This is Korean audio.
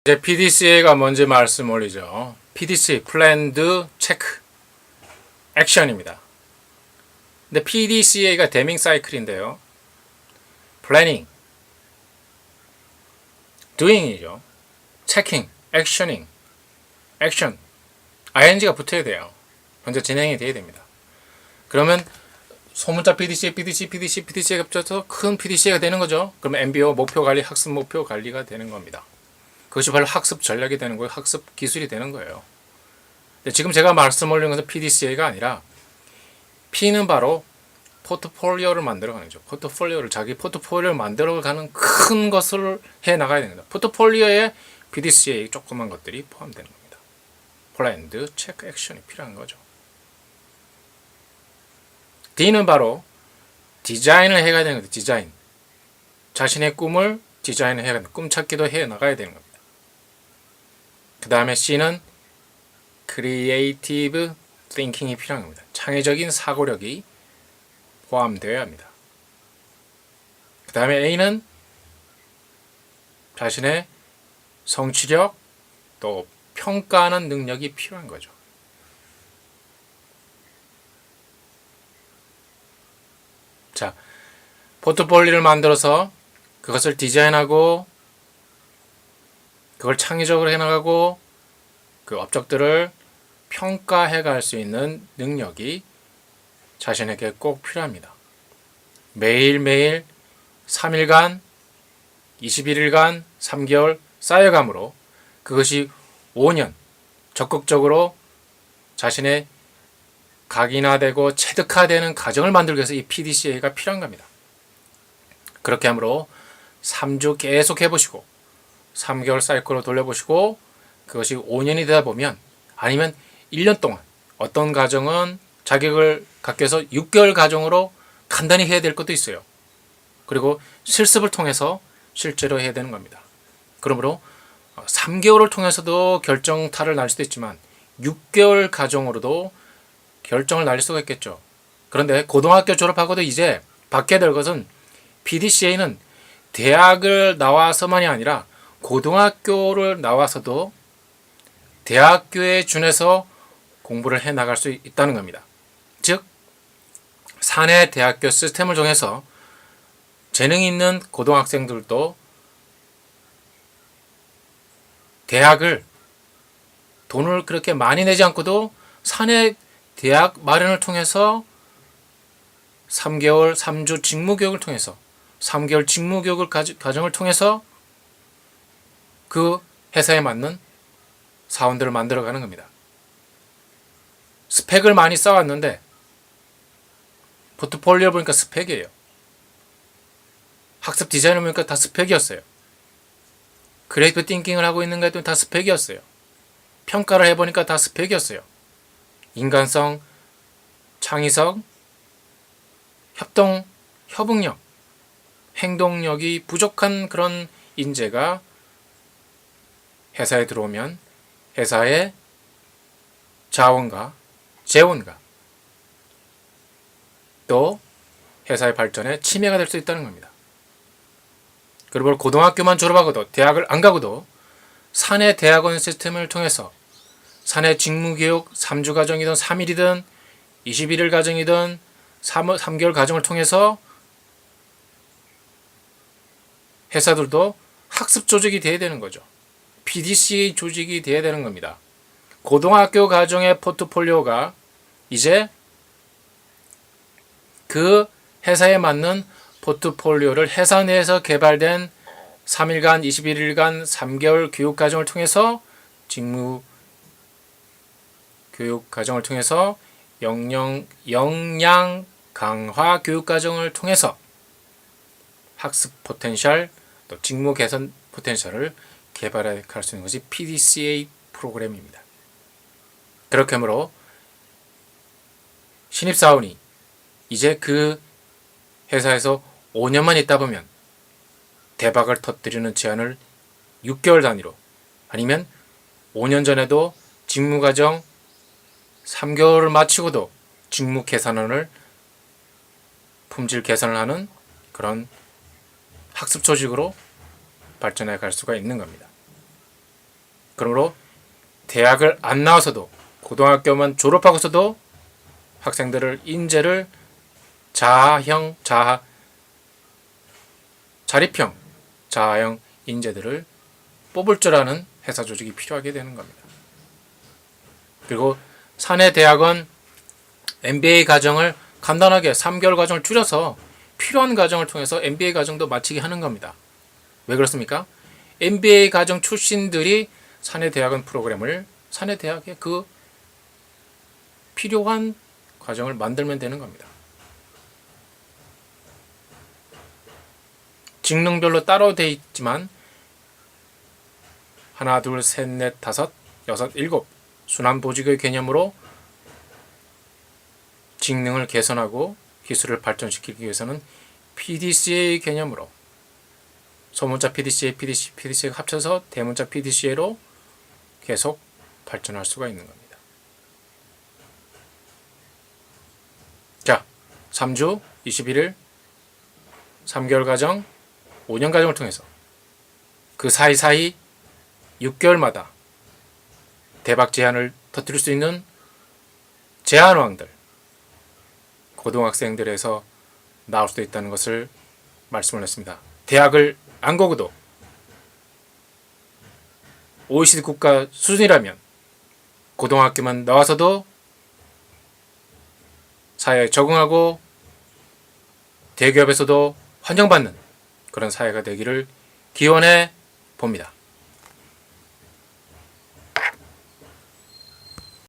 이제 PDCA가 뭔지 말씀 올리죠. PDCA, Planned Check Action입니다. 근데 PDCA가 대밍 사이클인데요. Planning, Doing이죠. Checking, Actioning, Action, ing가 붙어야 돼요. 먼저 진행이 돼야 됩니다. 그러면 소문자 PDCA가 붙어서 큰 PDCA가 되는 거죠. 그러면 MBO, 목표 관리, 학습 목표 관리가 되는 겁니다. 그것이 바로 학습 전략이 되는 거예요. 학습 기술이 되는 거예요. 지금 제가 말씀 올린 것은 PDCA가 아니라 P는 바로 포트폴리오를 만들어가는 거죠. 자기 포트폴리오를 만들어가는 큰 것을 해 나가야 됩니다. 포트폴리오에 PDCA 조그만 것들이 포함되는 겁니다. 플랜드, 체크, 액션이 필요한 거죠. D는 바로 디자인을 해가야 되는 거죠. 디자인. 자신의 꿈을 디자인을 해야 됩니다. 꿈 찾기도 해 나가야 되는 겁니다. 그 다음에 C는 크리에이티브 띵킹이 필요한 겁니다. 창의적인 사고력이 포함되어야 합니다. 그 다음에 A는 자신의 성취력 또 평가하는 능력이 필요한 거죠. 자, 포트폴리오를 만들어서 그것을 디자인하고 그걸 창의적으로 해나가고 그 업적들을 평가해 갈 수 있는 능력이 자신에게 꼭 필요합니다. 매일매일 3일간, 21일간, 3개월 쌓여감으로 그것이 5년 적극적으로 자신의 각인화되고 체득화되는 과정을 만들기 위해서 이 PDCA가 필요한 겁니다. 그렇게 함으로 3주 계속 해보시고 3개월 사이클로 돌려보시고 그것이 5년이 되다 보면 아니면 1년 동안 어떤 과정은 자격을 갖기 위해서 6개월 과정으로 간단히 해야 될 것도 있어요. 그리고 실습을 통해서 실제로 해야 되는 겁니다. 그러므로 3개월을 통해서도 결정타를 날 수도 있지만 6개월 과정으로도 결정을 날릴 수가 있겠죠. 그런데 고등학교 졸업하고도 이제 받게 될 것은 PDCA는 대학을 나와서만이 아니라 고등학교를 나와서도 대학교에 준해서 공부를 해 나갈 수 있다는 겁니다. 즉, 사내 대학교 시스템을 통해서 재능이 있는 고등학생들도 대학을 돈을 그렇게 많이 내지 않고도 사내 대학 마련을 통해서 3개월, 3주 직무교육을 통해서 3개월 직무교육을 과정을 통해서 그 회사에 맞는 사원들을 만들어가는 겁니다. 스펙을 많이 쌓았는데 포트폴리오 보니까 스펙이에요. 학습 디자인을 보니까 다 스펙이었어요. 크리에이티브 띵킹을 하고 있는 거 다 스펙이었어요. 평가를 해보니까 다 스펙이었어요. 인간성, 창의성, 협응력, 행동력이 부족한 그런 인재가 회사에 들어오면 회사의 자원과 재원과 또 회사의 발전에 침해가 될 수 있다는 겁니다. 그리고 고등학교만 졸업하고도 대학을 안 가고도 사내 대학원 시스템을 통해서 사내 직무교육 3주 과정이든 3일이든 21일 과정이든 3개월 과정을 통해서 회사들도 학습 조직이 돼야 되는 거죠. PDCA 조직이 돼야 되는 겁니다. 고등학교 과정의 포트폴리오가 이제 그 회사에 맞는 포트폴리오를 회사 내에서 개발된 3일간, 21일간, 3개월 교육 과정을 통해서 직무 교육 과정을 통해서 역량 강화 교육 과정을 통해서 학습 포텐셜 또 직무 개선 포텐셜을 개발할 수 있는 것이 PDCA 프로그램입니다. 그렇게 하므로 신입사원이 이제 그 회사에서 5년만 있다 보면 대박을 터뜨리는 제안을 6개월 단위로 아니면 5년 전에도 직무과정 3개월을 마치고도 직무 개선을 품질 개선을 하는 그런 학습 조직으로 발전해 갈 수가 있는 겁니다. 그러므로 대학을 안 나와서도 고등학교만 졸업하고서도 학생들을 인재를 자립형 자아형 인재들을 뽑을 줄 아는 회사 조직이 필요하게 되는 겁니다. 그리고 사내 대학은 MBA 과정을 간단하게 3개월 과정을 줄여서 필요한 과정을 통해서 MBA 과정도 마치게 하는 겁니다. 왜 그렇습니까? MBA 과정 출신들이 사내 대학원 프로그램을 사내 대학에 그 필요한 과정을 만들면 되는 겁니다. 직능별로 따로 돼 있지만 하나, 둘, 셋, 넷, 다섯, 여섯, 일곱 순환 보직의 개념으로 직능을 개선하고 기술을 발전시키기 위해서는 PDCA 개념으로 소문자 PDCA, PDCA가 합쳐서 대문자 PDCA로 계속 발전할 수가 있는 겁니다. 자, 3주 21일 3개월 과정 5년 과정을 통해서 그 사이사이 6개월마다 대박 제안을 터뜨릴 수 있는 제안왕들 고등학생들에서 나올 수도 있다는 것을 말씀을 했습니다. 대학을 안 가고도 OECD 국가 수준이라면 고등학교만 나와서도 사회에 적응하고 대기업에서도 환영받는 그런 사회가 되기를 기원해 봅니다.